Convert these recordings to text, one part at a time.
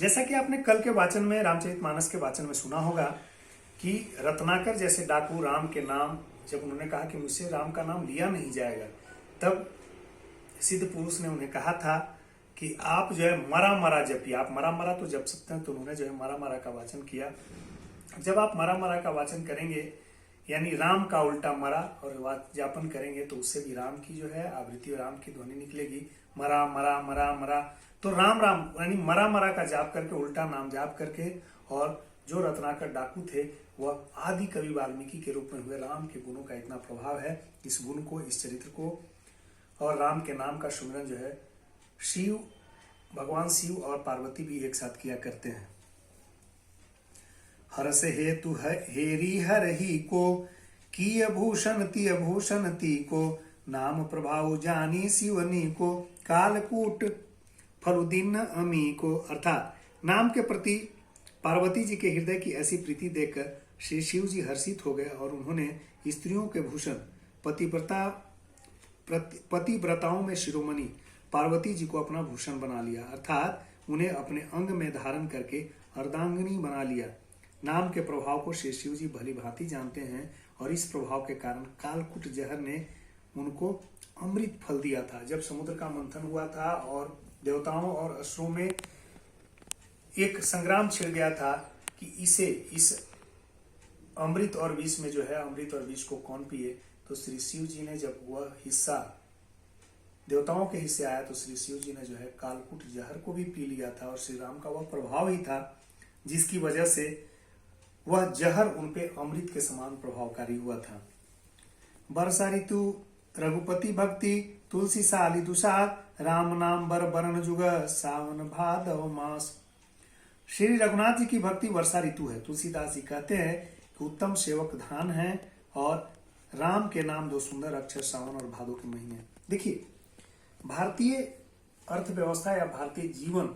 जैसा कि आपने कल के वाचन में, रामचरितमानस के वाचन में सुना होगा कि रत्नाकर जैसे डाकू राम के नाम, जब उन्होंने कहा कि मुझसे राम का नाम लिया नहीं जाएगा, तब सिद्ध पुरुष ने उन्हें कहा था कि आप जो है मरा मरा जपिए। आप मरा मरा तो जप सकते हैं, तो उन्होंने जो है मरा मरा का वाचन किया। जब आप मरा मरा का वाचन करेंगे यानी राम का उल्टा मरा और जापन करेंगे तो उससे भी राम की जो है आवृत्ति, राम की ध्वनि निकलेगी, मरा मरा मरा मरा। तो राम राम यानी मरा मरा का जाप करके, उल्टा नाम जाप करके, और जो रत्नाकर डाकू थे वह आदि कवि वाल्मीकि के रूप में हुए। राम के गुणों का इतना प्रभाव है, इस गुण को, इस चरित्र को और राम के नाम का सुमिरन जो है शिव, भगवान शिव और पार्वती भी एक साथ किया करते हैं। हर्ष हेतु हेरी हर ही को, किय भूषण तिय भूषण ती को, नाम प्रभाव जानी शिवनी को, कालकूट फलुदीन अमी को। अर्थात नाम के प्रति पार्वती जी के हृदय की ऐसी प्रीति देखकर श्री शिव जी हर्षित हो गए और उन्होंने स्त्रियों के भूषण, पतिव्रताओं में शिरोमणि पार्वती जी को अपना भूषण बना लिया, अर्थात उन्हें अपने अंग में धारण करके अर्धांगिनी बना लिया। नाम के प्रभाव को श्री शिव जी भली भांति जानते हैं और इस प्रभाव के कारण कालकूट जहर ने उनको अमृत फल दिया था। जब समुद्र का मंथन हुआ था और देवताओं और असुरों में एक संग्राम छिड़ गया था कि इस अमृत और विष में जो है, अमृत और विष को कौन पिए, तो श्री शिव जी ने जब वह हिस्सा देवताओं के हिस्से आया तो श्री शिव जी ने जो है कालकूट जहर को भी पी लिया था और श्री राम का वह प्रभाव ही था जिसकी वजह से वह जहर उनपे अमृत के समान प्रभावकारी हुआ था। वर्षा ऋतु रघुपति भक्ति, तुलसी साली दुसाद, राम नाम बर बरन जुग, सावन भादव मास। श्री रघुनाथ जी की भक्ति वर्षा ऋतु है। तुलसीदास जी कहते हैं कि उत्तम सेवक धान है और राम के नाम दो सुंदर अक्षर सावन और भादो के महीने। देखिए, भारतीय अर्थव्यवस्था या भारतीय जीवन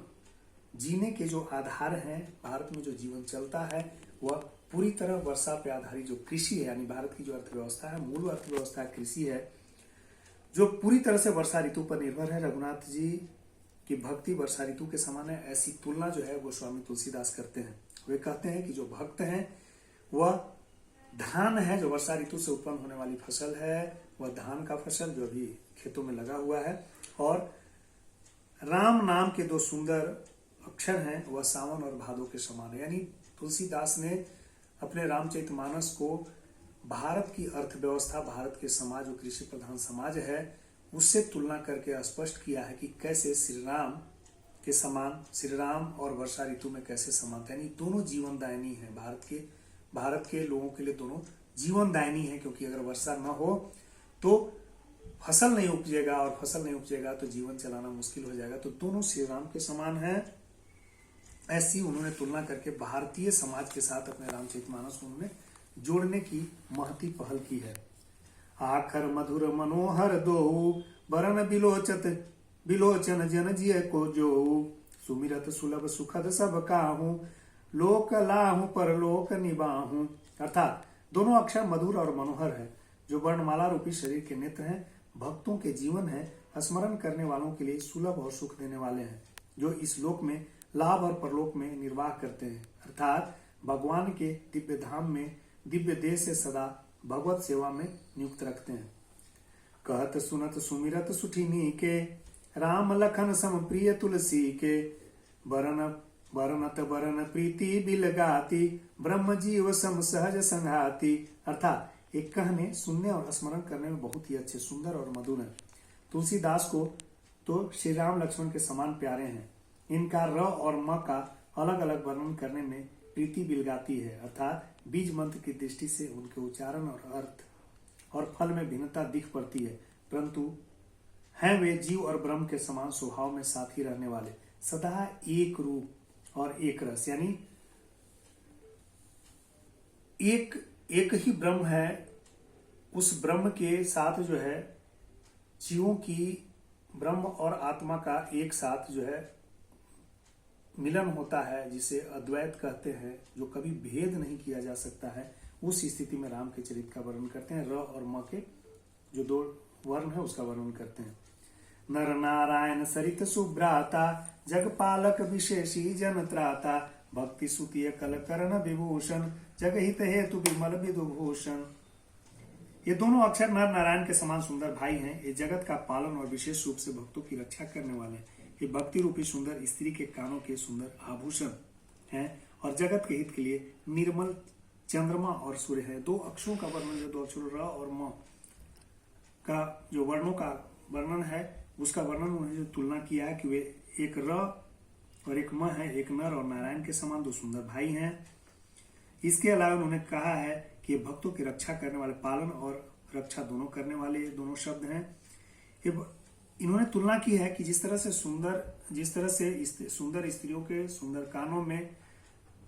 जीने के जो आधार हैं, भारत में जो जीवन चलता है वह पूरी तरह वर्षा पे आधारित जो कृषि है, यानी भारत की जो अर्थव्यवस्था है, मूल अर्थव्यवस्था कृषि है, जो पूरी तरह से वर्षा ऋतु पर निर्भर है। रघुनाथ जी की भक्ति वर्षा ऋतु के समान है, ऐसी तुलना जो है वो स्वामी तुलसीदास करते हैं। वे कहते हैं कि जो भक्त हैं वह धान है, जो वर्षा ऋतु से उत्पन्न होने वाली फसल है, वह धान का फसल जो अभी खेतों में लगा हुआ है, और राम नाम के दो सुंदर अक्षर हैं वह सावन और भादो के समान है। यानी तुलसीदास ने अपने रामचरितमानस को भारत की अर्थव्यवस्था, भारत के समाज, जो कृषि प्रधान समाज है, उससे तुलना करके स्पष्ट किया है कि कैसे श्री राम के समान, श्री राम और वर्षा ऋतु में कैसे समानता, यानी दोनों जीवनदायिनी है। भारत के लोगों के लिए दोनों जीवनदायिनी है, क्योंकि अगर वर्षा न हो तो फसल नहीं उपजेगा और फसल नहीं उपजेगा तो जीवन चलाना मुश्किल हो जाएगा। तो दोनों श्री राम के समान है। ऐसी उन्होंने तुलना करके भारतीय समाज के साथ अपने रामचरितमानस को उन्होंने जोड़ने की महती पहल की है। आखर मधुर मनोहर दोहु, बरन बिलोचन जन जिय को जो, सुमिरत सुलभ सुखद सब काहू, लोक लाहू परलोक निबाहू। अर्थात दोनों अक्षर मधुर और मनोहर है, जो वर्णमाला रूपी शरीर के नेत्र हैं, भक्तों के जीवन है, स्मरण करने वालों के लिए सुलभ और सुख देने वाले हैं, जो इस लोक में लाभ और परलोक में निर्वाह करते हैं, अर्थात भगवान के दिव्य धाम में, दिव्य देश से सदा भगवत सेवा में नियुक्त रखते हैं। कहत सुनत सुमिरत सुठिनी के, राम लखन सम प्रिय तुलसी के, बरनत बरन प्रीति बिलगाती, ब्रह्म जीव सम सहज संघाती। अर्थात एक कहने, सुनने और स्मरण करने में बहुत ही अच्छे, सुंदर और मधुर है। तुलसीदास को तो श्री राम लक्ष्मण के समान प्यारे हैं। इनका र और म का अलग अलग वर्णन करने में प्रीति बिलगाती है, अर्थात बीज मंत्र की दृष्टि से उनके उच्चारण और अर्थ और फल में भिन्नता दिख पड़ती है, परंतु हैं वे जीव और ब्रह्म के समान स्वभाव में साथ ही रहने वाले, सदा एक रूप और एक रस, यानी एक ही ब्रह्म है। उस ब्रह्म के साथ जो है जीवों की, ब्रह्म और आत्मा का एक साथ जो है मिलन होता है, जिसे अद्वैत कहते हैं, जो कभी भेद नहीं किया जा सकता है। उस स्थिति में राम के चरित्र का वर्णन करते हैं। र और म के जो दो वर्ण है उसका वर्णन करते हैं। नर नारायण सरित सुभ्राता जगपालक विशेषी जन त्राता भक्ति सुतिय कल करण विभूषण जगहित हेतु विमल विदुभूषण। ये दोनों अक्षर नर नारायण के समान सुंदर भाई हैं। ये जगत का पालन और विशेष रूप से भक्तों की रक्षा करने वाले हैं। ये भक्ति रूपी सुंदर स्त्री के कानों के सुंदर आभूषण हैं और जगत के हित के लिए निर्मल चंद्रमा और सूर्य है। दो अक्षरों का वर्णन, जो दो अक्षरों र और म का जो वर्णों का वर्णन है, उसका वर्णन उन्होंने जो तुलना किया है कि वे एक र और एक म है, एक नर और नारायण के समान दो सुंदर भाई हैं। इसके अलावा उन्होंने कहा है कि भक्तों की रक्षा करने वाले, पालन और रक्षा दोनों करने वाले दोनों शब्द हैं। इन्होंने तुलना की है कि जिस तरह से सुंदर स्त्रियों के सुंदर कानों में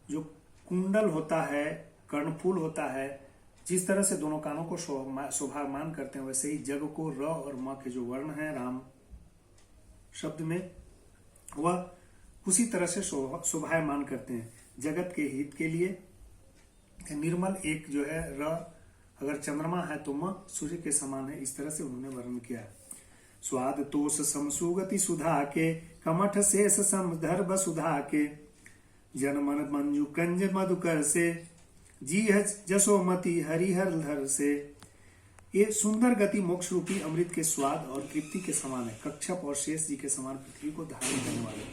जो कुंडल होता है, कर्णफूल होता है, जिस तरह से दोनों कानों को शोभायमान करते हैं, वैसे ही जग को र और म के जो वर्ण है राम शब्द में, वह उसी तरह से शोभायमान करते हैं। जगत के हित के लिए निर्मल एक जो है र, अगर चंद्रमा है तो म सूर्य के समान है, इस तरह से उन्होंने वर्णन किया। स्वाद तोष समसुगति सुधा के कमठ शेष समधर वसुधा के जनमन मंजू कंज मधुकर से जी जसोमती हरिहर धर से। ये सुंदर गति मोक्ष रूपी अमृत के स्वाद और तृप्ति के समान है। कच्छप और शेष जी के समान पृथ्वी को धारण करने वाले,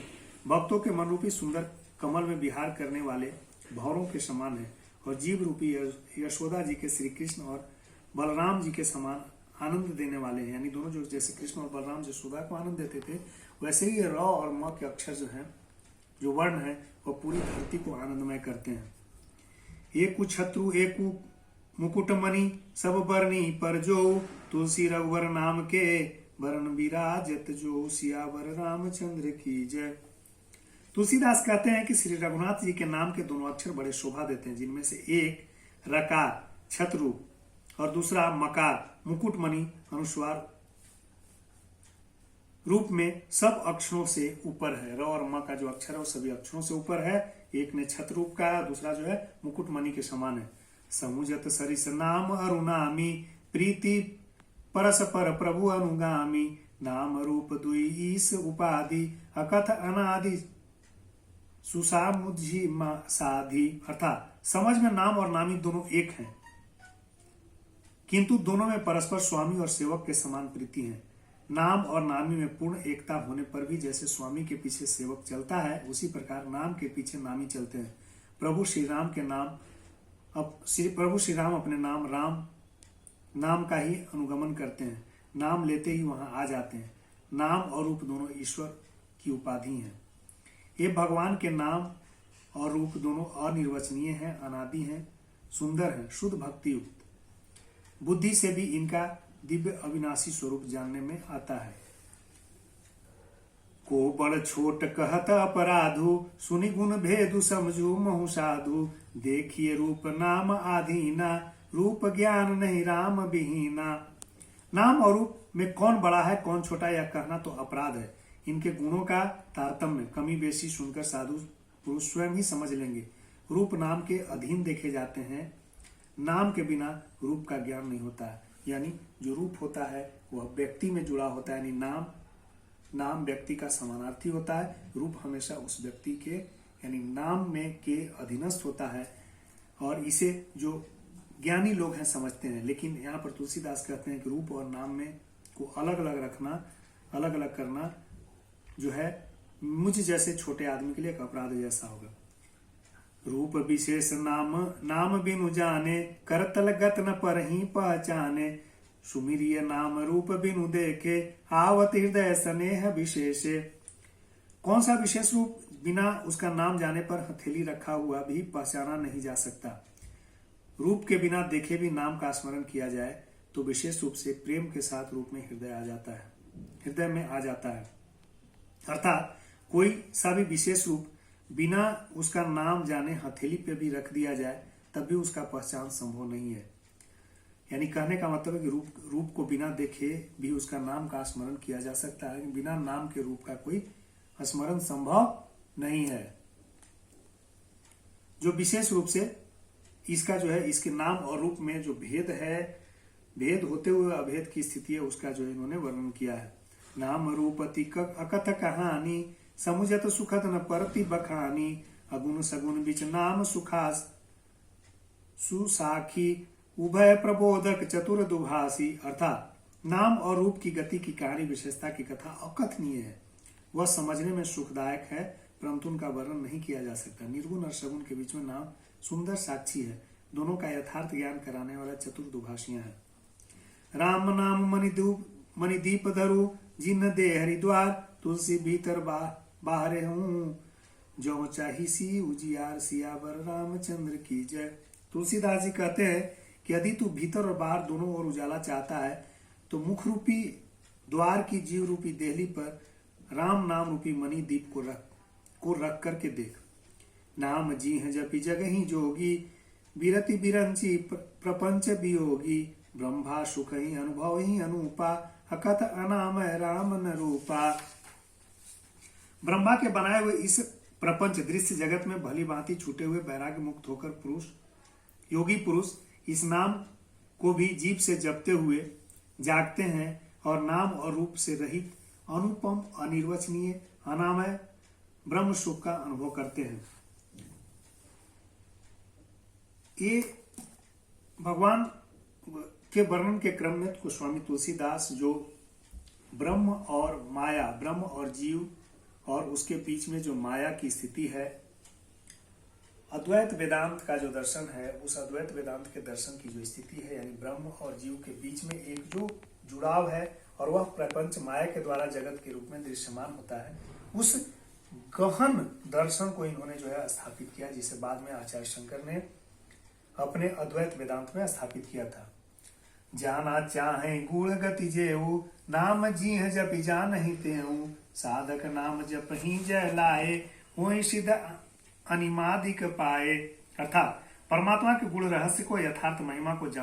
भक्तों के मन रूपी सुंदर कमल में विहार करने वाले भौरों के समान है और जीव रूपी यशोदा जी के श्री कृष्ण और बलराम जी के समान आनंद देने वाले हैं। यानी दोनों जो जैसे कृष्ण और बलराम यशोदा को आनंद देते थे, वैसे ही र और म के अक्षर जो हैं, जो वर्ण है, वह पूरी धरती को आनंदमय करते हैं। एकु छत्रु एकु मुकुटमणि सब बरनी पर जो तुलसी रघुवर नाम के बरन विराजत जो सियावर रामचंद्र की जय। तुलसीदास कहते हैं कि श्री रघुनाथ जी के नाम के दोनों अक्षर बड़े शोभा देते हैं, जिनमें से एक रकार छत्रु और दूसरा मकार मुकुटमणि अनुस्वार रूप में सब अक्षरों से ऊपर है। र और म का जो अक्षर है वो सभी अक्षरों से ऊपर है। एक ने छत्र रूप का, दूसरा जो है मुकुटमणि के समान है। समुजत सरिस नाम अरुणामी प्रीति परस्पर प्रभु अनुगामी नाम रूप दुई ईस उपाधि अकथ अनादि सुसामुझी साधि। अर्थात समझ में नाम और नामी दोनों एक हैं, किंतु दोनों में परस्पर स्वामी और सेवक के समान प्रीति है। नाम और नामी में पूर्ण एकता होने पर भी जैसे स्वामी के पीछे सेवक चलता है, उसी प्रकार नाम के पीछे नामी चलते हैं। प्रभु श्री राम अपने नाम राम नाम का ही अनुगमन करते हैं। नाम लेते ही वहां आ जाते हैं। नाम और रूप दोनों ईश्वर की उपाधि हैं। ये भगवान के नाम और रूप दोनों अनिर्वचनीय हैं, अनादि हैं, सुंदर हैं, शुद्ध भक्ति युक्त। बुद्धि से भी इनका दिव्य अविनाशी स्वरूप जानने में आता है। को बड़ छोट कहत अपराधु सुनि गुण भेदु समझू महु साधु देखिए रूप नाम आधीना रूप ज्ञान नहीं राम विहीना। नाम और रूप में कौन बड़ा है कौन छोटा यह कहना तो अपराध है। इनके गुणों का तारतम्य कमी बेशी सुनकर साधु पुरुष स्वयं ही समझ लेंगे। रूप नाम के अधीन देखे जाते हैं। नाम के बिना रूप का ज्ञान नहीं होता है। यानी जो रूप होता है वह व्यक्ति में जुड़ा होता है। यानी नाम व्यक्ति का समानार्थी होता है। रूप हमेशा उस व्यक्ति के यानी नाम में के अधीनस्थ होता है और इसे जो ज्ञानी लोग हैं समझते हैं। लेकिन यहाँ पर तुलसीदास कहते हैं कि रूप और नाम में को अलग अलग रखना, अलग अलग करना जो है मुझ जैसे छोटे आदमी के लिए एक अपराध जैसा होगा। रूप विशेष नाम बिनु जाने करतल गत न पर ही पहचाने सुमिरिय नाम रूप बिनु देखे आवत हृदय स्नेह विशेषे। कौन सा विशेष रूप बिना उसका नाम जाने पर हथेली रखा हुआ भी पहचाना नहीं जा सकता। रूप के बिना देखे भी नाम का स्मरण किया जाए तो विशेष रूप से प्रेम के साथ रूप में हृदय में आ जाता है। अर्थात कोई सा भी विशेष रूप बिना उसका नाम जाने हथेली पे भी रख दिया जाए तब भी उसका पहचान संभव नहीं है। यानी कहने का मतलब है कि रूप को बिना देखे भी उसका नाम का स्मरण किया जा सकता है, बिना नाम के रूप का कोई स्मरण संभव नहीं है। जो विशेष रूप से इसका जो है इसके नाम और रूप में जो भेद है, भेद होते हुए अभेद की स्थिति है, उसका जो इन्होंने वर्णन किया है। नाम रूपति अकथ कहानी, समुझत सुखत न परति बखानी, अगुण सगुण बिच नाम सुखास सुसाखी, उभय प्रबोधक चतुर दुभासी। अर्थात नाम और रूप की गति की कहानी विशेषता की कथा अकथनीय है, वह समझने में सुखदायक है, परंतु उनका वर्णन नहीं किया जा सकता। निर्गुण और सगुण के बीच में नाम सुंदर साक्षी है, दोनों का यथार्थ ज्ञान कराने वाला चतुर दुभाषियां हैं। राम नाम मणिदीप धरु, जिन दे हरिद्वार, तुलसी भीतर बाहरे हूँ, जो चाही सी उजियार, सियावर रामचंद्र की जय। तुलसीदास जी कहते हैं कि यदि तू भीतर और बाहर दोनों ओर उजाला चाहता है तो मुख रूपी द्वार की जीव रूपी देहली पर राम नाम रूपी मणि दीप को रख करके देख। नाम जी है जपि जगहि जोगी, बिरति बिरंची प्रपंच वियोगी, ब्रह्मा सुख ही अनुभव ही अनुपा, अकथ अनामय राम न रूपा। ब्रह्मा के बनाए हुए इस प्रपंच दृश्य जगत में भली भांति छूटे हुए वैराग्य मुक्त होकर योगी पुरुष इस नाम को भी जीभ से जपते हुए जागते हैं और नाम और रूप से रहित अनुपम अनिर्वचनीय अनामय ब्रह्म सुख का अनुभव करते हैं। ये भगवान के वर्णन के क्रम में गोस्वामी तुलसीदास जो ब्रह्म और माया, ब्रह्म और जीव और उसके बीच में जो माया की स्थिति है, अद्वैत वेदांत का जो दर्शन है, उस अद्वैत वेदांत के दर्शन की जो स्थिति है, यानी ब्रह्म और जीव के बीच में एक जो जुड़ाव है और वह प्रपंच माया के द्वारा जगत के रूप में दृश्यमान होता है, उस गहन दर्शन को इन्होंने जो है स्थापित किया, जिसे बाद में आचार्य शंकर ने अपने अद्वैत वेदांत में स्थापित किया था। जाना चाहे गुण गति जेऊ, नाम जी है जप जान ही तेऊ, साधक नाम जप ही जय लाए, होई सिद्ध अनिमादिक पाए। अर्थात परमात्मा के गुण रहस्य को, यथार्थ महिमा को